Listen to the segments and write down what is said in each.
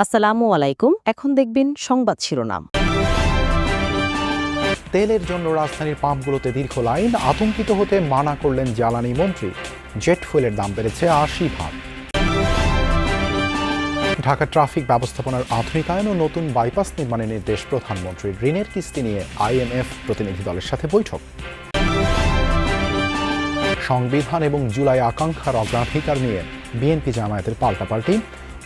আসসালামু আলাইকুম। এখন দেখবেন সংবাদ শিরোনাম। তেলের জন্য রাজধানীর পাম্পগুলোতে দীর্ঘ লাইন, আতঙ্কিত হতে মানা করলেন জ্বালানি মন্ত্রী। জেট ফুয়েলের দাম বেড়েছে ৮০ ভাগ। ঢাকা ট্রাফিক ব্যবস্থাপনার আধুনিকায়ন ও নতুন বাইপাস নির্মাণের নির্দেশ প্রধানমন্ত্রীর। ঋণের কিস্তি নিয়ে আইএমএফ প্রতিনিধি দলের সাথে বৈঠক। সংবিধান এবং জুলাই আকাঙ্ক্ষার অগ্রাধিকার নিয়ে বিএনপি জামায়াতের পাল্টাপাল্টি।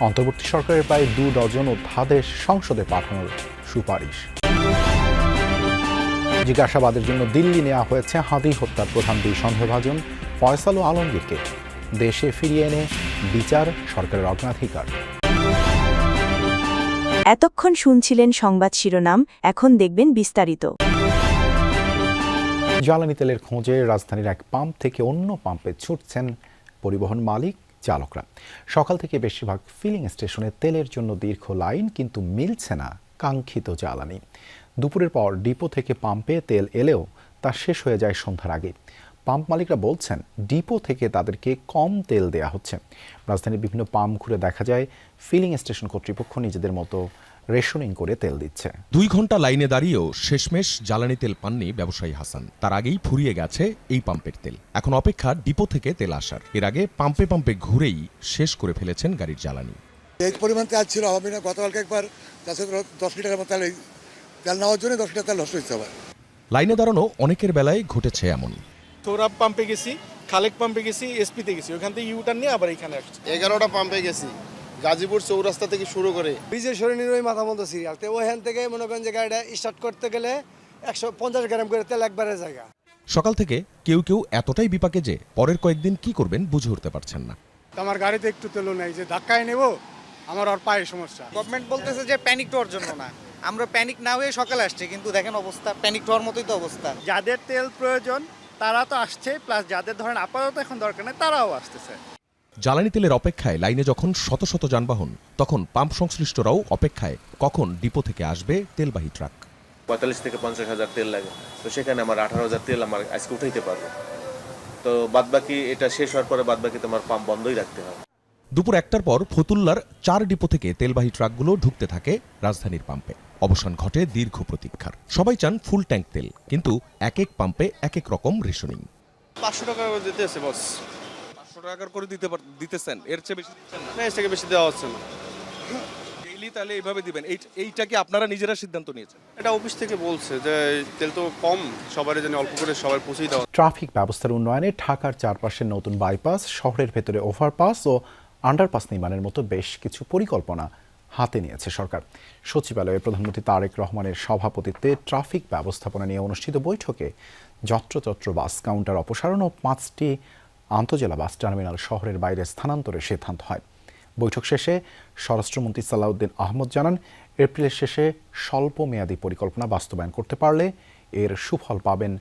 অন্তর্বর্তী সরকারের প্রায় ২ ডজন অধ্যাদেশ সংসদে পাঠানোর সুপারিশ। জিজ্ঞাসাবাদের জন্য দিল্লি নেওয়া হয়েছে হাদি হত্যার প্রধান ২ সন্দেহভাজন ফয়সাল ও আলমগীরকে। দেশে ফিরিয়ে এনে বিচার সরকারের অগ্রাধিকার। এতক্ষণ শুনছিলেন সংবাদ শিরোনাম, এখন দেখবেন বিস্তারিত। জ্বালানি তেলের খোঁজে রাজধানীর এক পাম্প থেকে অন্য পাম্পে ছুটছেন পরিবহন মালিক চালকরা। সকাল থেকে বেশিরভাগ ফিলিং স্টেশনে তেলের জন্য দীর্ঘ লাইন, কিন্তু মিলছে না কাঙ্ক্ষিত জ্বালানি। দুপুরের পর ডিপো থেকে পাম্পে তেল এলেও তা শেষ হয়ে যায় সন্ধ্যার আগে। পাম্প মালিকরা বলছেন ডিপো থেকে তাদেরকে কম তেল দেয়া হচ্ছে। রাজধানীর বিভিন্ন পাম্প ঘুরে দেখা যায় ফিলিং স্টেশন কর্তৃপক্ষ নিজেদের মতো রেশনিং করে তেল দিচ্ছে। 2 ঘন্টা লাইনে দাঁড়িয়েও শেষমেশ জ্বালানি তেল পাননি ব্যবসায়ী হাসান। তার আগেই ফুরিয়ে গেছে এই পাম্পের তেল। এখন অপেক্ষা ডিপো থেকে তেল আসার। এর আগে পাম্পে পাম্পে ঘুরেই শেষ করে ফেলেছেন গাড়ির জ্বালানি। এই পরিমাণ তেল ছিল হবে না। গতকালকে একবার 10 লিটারের মতো তেল নেওয়ার জন্য 10 লিটার তেল নষ্ট হচ্ছে। আবার লাইনে দাঁড়ানো অনেকের বেলায় ঘটেছে এমন। সৌরভ পাম্পে গেছি, খালেক পাম্পে গেছি, এসপিতে গেছি, ওখান থেকে ইউটার্ন নিয়ে আবার এখানে আসছি। 11টা পাম্পে গেছি, গাজীপুর চৌরাস্তা থেকে শুরু করে ব্রিজের শরীরের ওই মাথা মতো সিরিয়াল। তো ওখান থেকে মনে করেন যে গাড়িটা স্টার্ট করতে গেলে 150 গ্রাম করে তেল একবারে জায়গা। সকাল থেকে কেউ কেউ এতটাই বিপাকে যে পরের কয়েকদিন কি করবেন বুঝে উঠতে পারছেন না। আমার গাড়িতে একটু তেলও নেই, যে ধাক্কায় নেব, আমার আর পায়ে সমস্যা। গভর্নমেন্ট বলতেছে যে প্যানিক হওয়ার জন্য না, আমরা প্যানিক না হয়ে সকালে আসছি, কিন্তু দেখেন অবস্থা প্যানিক হওয়ার মতোই তো অবস্থা। যাদের তেল প্রয়োজন তারা তো আসছে, প্লাস যাদের ধরেন আপাতত এখন দরকার নেই তারাও আসতেছে। জ্বালানি তেলের অপেক্ষায় লাইনে যখন শত শত যানবাহন, তখন পাম্প সংশ্লিষ্টরাও অপেক্ষায় কখন ডিপো থেকে আসবে তেলবাহী ট্রাক। 45 থেকে 50 হাজার তেল লাগে, তো সেখানে আমার 18,000 তেল আমার আজকে উঠাইতে পারবো। তো বাদবাকি এটা শেষ হওয়ার পরে বাদবাকি তোমার পাম্প বন্ধই রাখতে হবে। দুপুর 1টার পর ফতুল্লার 4 ডিপো থেকে তেলবাহী ট্রাকগুলো ঢুকতে থাকে রাজধানীর পাম্পে। অবসান ঘটে দীর্ঘ প্রতীক্ষার। সবাই চান ফুল ট্যাঙ্ক তেল, কিন্তু এক এক পাম্পে এক এক রকম রেশনিং। 500 টাকা করে দিতেছে বস। 500 টাকা করে দিতেছেন, এর চেয়ে বেশি দিচ্ছেন না? এর থেকে বেশি দেওয়া হচ্ছে না। ডেইলি তাহলে এইভাবে দিবেন? এইটা কি আপনারা নিজেরা সিদ্ধান্ত নিয়েছেন? এটা অফিস থেকে বলছে যে তেল তো কম, সবার জন্য অল্প করে সবাই পৌঁছেই দেওয়া। ট্রাফিক ব্যবস্থার উন্নয়নে ঢাকার চারপাশের নতুন বাইপাস, শহরের ভেতরে ওভারপাস ও আন্ডারপাস নির্মাণের মতো বেশ কিছু পরিকল্পনা হাতে নিয়েছে সরকার। সচিবালয়ে প্রধানমন্ত্রী তারেক রহমানের সভাপতিত্বে ট্রাফিক ব্যবস্থাপনা নিয়ে অনুষ্ঠিত বৈঠকে যত্রতত্র বাস কাউন্টার অপসারণ ও 5টি আন্তজেলা বাস টার্মিনাল শহরের বাইরে স্থানান্তরের সিদ্ধান্ত হয়। বৈঠক শেষে স্বরাষ্ট্রমন্ত্রী সালাউদ্দিন আহমদ জানান, এপ্রিলের শেষে স্বল্প মেয়াদী পরিকল্পনা বাস্তবায়ন করতে পারলে এর সুফল পাবেন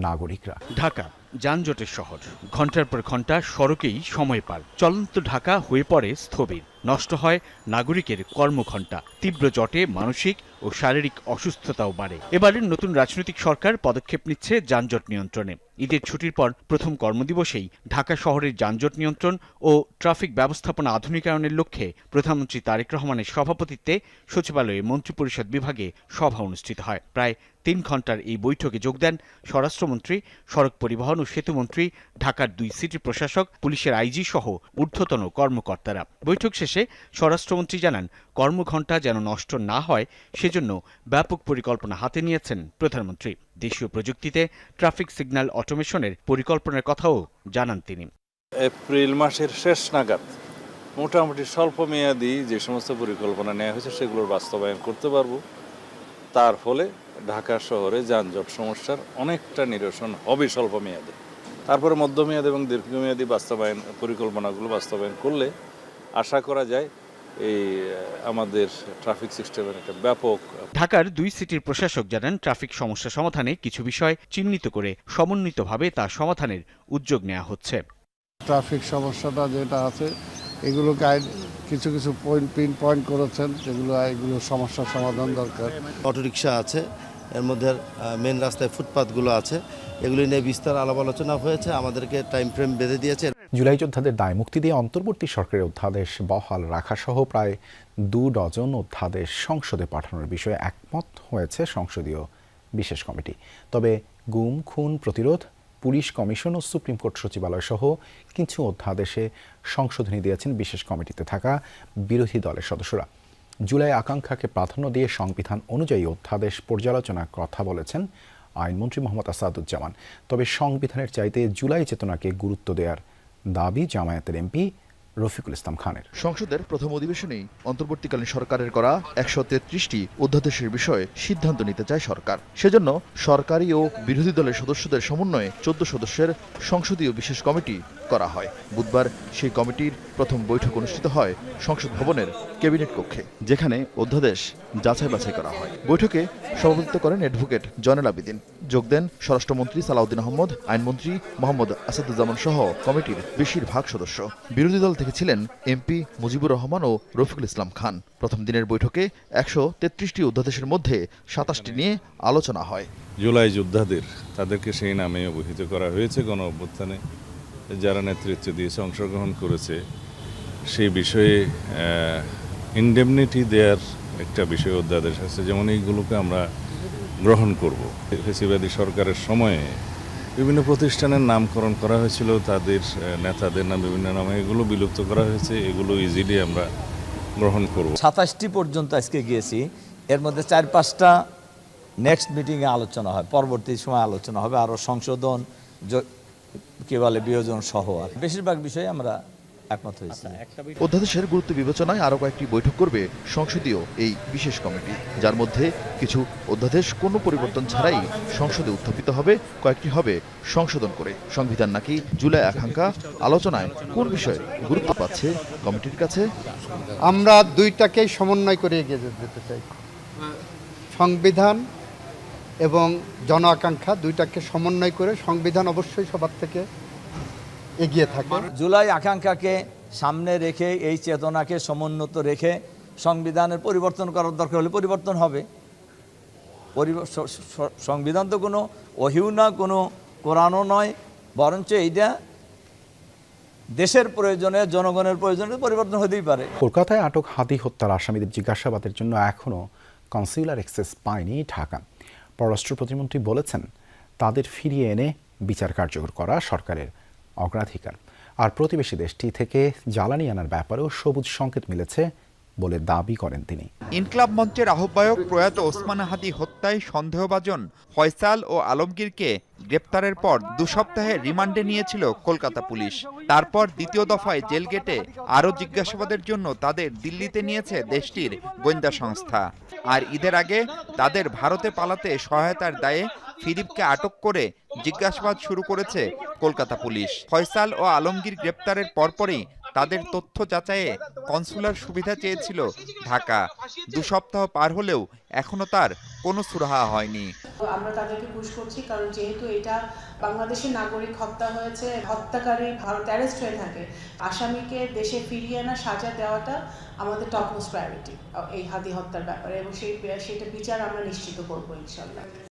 নাগরিকরা। ঢাকা যানজটের শহর, ঘন্টার পর ঘন্টা সড়কেই সময় পার। চলন্ত ঢাকা হয়ে পড়ে স্থবির, নষ্ট হয় নাগরিকের কর্মঘণ্টা। তীব্র জটে মানসিক ও শারীরিক অসুস্থতাও বাড়ে। এবারের নতুন রাজনৈতিক সরকার পদক্ষেপ নিচ্ছে যানজট নিয়ন্ত্রণে। ঈদের ছুটির পর প্রথম কর্মদিবসেই ঢাকা শহরের যানজট নিয়ন্ত্রণ ও ট্রাফিক ব্যবস্থাপনা আধুনিকায়নের লক্ষ্যে প্রধানমন্ত্রী তারেক রহমানের সভাপতিত্বে সচিবালয়ে মন্ত্রিপরিষদ বিভাগে সভা অনুষ্ঠিত হয়। প্রায় 3 ঘন্টার এই বৈঠকে যোগ দেন স্বরাষ্ট্রমন্ত্রী, সড়ক পরিবহন ও সেতুমন্ত্রী, ঢাকার 2 সিটি প্রশাসক, পুলিশের আইজি সহ ঊর্ধ্বতন কর্মকর্তারা। বৈঠক শেষে স্বরাষ্ট্রমন্ত্রী জানান, কর্মঘণ্টা যেন নষ্ট না হয় সেজন্য ব্যাপক পরিকল্পনা হাতে নিয়েছেন প্রধানমন্ত্রী। দেশীয় প্রযুক্তিতে ট্রাফিক সিগন্যাল অটোমেশনের পরিকল্পনার কথাও জানান তিনি। এপ্রিল মাসের শেষ নাগাদ মোটামুটি স্বল্প মেয়াদী যে সমস্ত পরিকল্পনা নেওয়া হয়েছে সেগুলোর বাস্তবায়ন করতে পারবো। তার ফলে ঢাকা শহরে যানজট সমস্যার অনেকটা নিরসন হবে স্বল্প মেয়াদে। তারপরে মধ্যমেয়াদী এবং দীর্ঘমেয়াদী পরিকল্পনাগুলো বাস্তবায়ন করলে আশা করা যায় এই আমাদের ট্রাফিক সিস্টেমের একটা ব্যাপক। ঢাকার 2 সিটির প্রশাসক জানান, ট্রাফিক সমস্যা সমাধানে কিছু বিষয় চিহ্নিত করে সমন্বিতভাবে তা সমাধানের উদ্যোগ নেওয়া হচ্ছে। ট্রাফিক সমস্যাটা যেটা আছে এগুলোকে কিছু কিছু পিন পয়েন্ট করেছেন, এগুলো সমস্যার সমাধান দরকার। অটোরিকশা আছে, এর মধ্যে মেন রাস্তায় ফুটপাথগুলো আছে, এগুলি নিয়ে বিস্তার আলাপ আলোচনা হয়েছে, আমাদেরকে টাইম ফ্রেম বেঁধে দিয়েছে। জুলাই যোদ্ধাদের দায় মুক্তি দিয়ে অন্তর্বর্তী সরকারের অধ্যাদেশ বহাল রাখাসহ প্রায় 2 ডজন অধ্যাদেশ সংসদে পাঠানোর বিষয়ে একমত হয়েছে সংসদীয় বিশেষ কমিটি। তবে গুম খুন প্রতিরোধ, পুলিশ কমিশন ও সুপ্রিম কোর্ট সচিবালয় সহ কিছু অধ্যাদেশে সংশোধনী দিয়েছেন বিশেষ কমিটিতে থাকা বিরোধী দলের সদস্যরা। জুলাই আকাঙ্ক্ষাকে প্রাধান্য দিয়ে সংবিধান অনুযায়ী অধ্যাদেশ পর্যালোচনার কথা বলেছেন আইনমন্ত্রী মোহাম্মদ আসাদুজ্জামান। তবে সংবিধানের চাইতে জুলাই চেতনাকে গুরুত্ব দেওয়ার দাবি জামায়াতের এমপি রফিকুল ইসলাম খানের। সংসদের প্রথম অধিবেশনেই অন্তর্বর্তীকালীন সরকারের করা 133টি অধ্যাদেশের বিষয়ে সিদ্ধান্ত নিতে চায় সরকার। সেজন্য সরকারি ও বিরোধী দলের সদস্যদের সমন্বয়ে 14 সদস্যের সংসদীয় বিশেষ কমিটি করা হয়। বুধবার সেই কমিটির প্রথম বৈঠক অনুষ্ঠিত হয় সংসদ ভবনের ক্যাবিনেট কক্ষে, যেখানে অধ্যাদেশ যাচাই বাছাই করা হয়। বৈঠকে সভাপতিত্ব করেন অ্যাডভোকেট জয়নুল আবেদিন। যোগ দেন স্বরাষ্ট্রমন্ত্রী সালাউদ্দিন আহমদ, আইনমন্ত্রী মোহাম্মদ আসাদুজ্জামান সহ কমিটির বেশিরভাগ সদস্য। বিরোধী দল থেকে ছিলেন এমপি মুজিবুর রহমান ও রফিকুল ইসলাম খান। প্রথম দিনের বৈঠকে 133টি অধ্যাদেশের মধ্যে 27টি নিয়ে আলোচনা হয়। জুলাই যোদ্ধাদের তাদেরকে সেই নামে অভিহিত করা হয়েছে। গণ অভ্যুত্থানে যারা নেতৃত্ব দিয়েছে, অংশগ্রহণ করেছে, সেই বিষয়ে ইনডেমনিটি দেওয়ার একটা বিষয় অধ্যাদেশ আছে। যেমন এইগুলোকে আমরা গ্রহণ করব। ফ্যাসিবাদী সরকারের সময়ে বিভিন্ন প্রতিষ্ঠানের নামকরণ করা হয়েছিল, তাদের নেতাদের নাম বিভিন্ন নামে, এগুলো বিলুপ্ত করা হয়েছে। এগুলো ইজিলি আমরা গ্রহণ করব। 27টি পর্যন্ত আজকে গিয়েছি। এর মধ্যে 4-5টা নেক্সট মিটিংয়ে আলোচনা হয়, পরবর্তী সময় আলোচনা হবে, আরও সংশোধন কি বলে বিয়োজন সহ। আর বেশিরভাগ বিষয়ে আমরা একমত হয়েছি। অধ্যাদেশের গুরুত্ব বিবেচনায় আরও কয়েকটি বৈঠক করবে সংসদীয় এই বিশেষ কমিটি, যার মধ্যে কিছু অধ্যাদেশ কোনো পরিবর্তন ছাড়াই সংসদে উত্থাপিত হবে, কয়েকটি হবে সংশোধন করে। সংবিধান নাকি জুলাই আকাঙ্ক্ষা আলোচনায় কোন বিষয়ে গুরুত্ব পাচ্ছে কমিটির কাছে? আমরা দুইটাকেই সমন্বয় করে এগিয়ে যেতে চাই। সংবিধান এবং জন আকাঙ্ক্ষা দুইটাকে সমন্বয় করে সংবিধান অবশ্যই সবার থেকে এগিয়ে থাকে। জুলাই আকাঙ্ক্ষাকে সামনে রেখে, এই চেতনাকে সমুন্নত রেখে সংবিধানের পরিবর্তন করার দরকার হলে পরিবর্তন হবে। সংবিধান তো কোনো ওহিও না, কোনো কোরআনও নয়, বরঞ্চ এইটা দেশের প্রয়োজনে, জনগণের প্রয়োজনে পরিবর্তন হতেই পারে। কলকাতায় আটক হাদি হত্যার আসামিদের জিজ্ঞাসাবাদের জন্য এখনও কনসিউলার অ্যাক্সেস পায়নি ঢাকা। পররাষ্ট্র প্রতিমন্ত্রী বলেছেন, তাদের ফিরিয়ে এনে বিচার কার্যকর করা সরকারের অগ্রাধিকার। আর প্রতিবেশী দেশটি থেকে জ্বালানি আনার ব্যাপারেও সবুজ সংকেত মিলেছে বলে দাবি করেন তিনি। ইনকলাব মঞ্চের আহ্বায়ক প্রয়াত ওসমান হাদি হত্যায় সন্দেহভাজন ফয়সাল ও আলমগীরকে গ্রেপ্তারের পর 2 সপ্তাহের রিমান্ডে নিয়েছিল কলকাতা পুলিশ। তারপর দ্বিতীয় দফায় জেল গেটে আরও জিজ্ঞাসাবাদের জন্য তাদের দিল্লিতে নিয়েছে দেশটির গোয়েন্দা সংস্থা। আর ঈদের আগে তাদের ভারতে পালাতে সহায়তার দায়ে ফিলিপকে আটক করে জিজ্ঞাসাবাদ শুরু করেছে কলকাতা পুলিশ। ফয়সাল ও আলমগীর গ্রেপ্তারের পরপরই তাদের তথ্য যাচাইয়ে কনসুলার সুবিধা চেয়েছিল ঢাকা। 2 সপ্তাহ পার হলেও এখনো তার কোনো সুরাহা হয়নি। আমরা তাদেরকে পুশ করছি, কারণ যেহেতু এটা বাংলাদেশের নাগরিক হত্যা হয়েছে, হত্যাকারী ভারত অ্যারেস্ট হয়ে থাকে, আসামিকে দেশে ফিরিয়ে আনা, সাজা দেওয়াটা আমাদের টপ মোস্ট প্রায়োরিটি এই হাদি হত্যার ব্যাপারে, এবং সেটা বিচার আমরা নিশ্চিত করবো ইনশাআল্লাহ।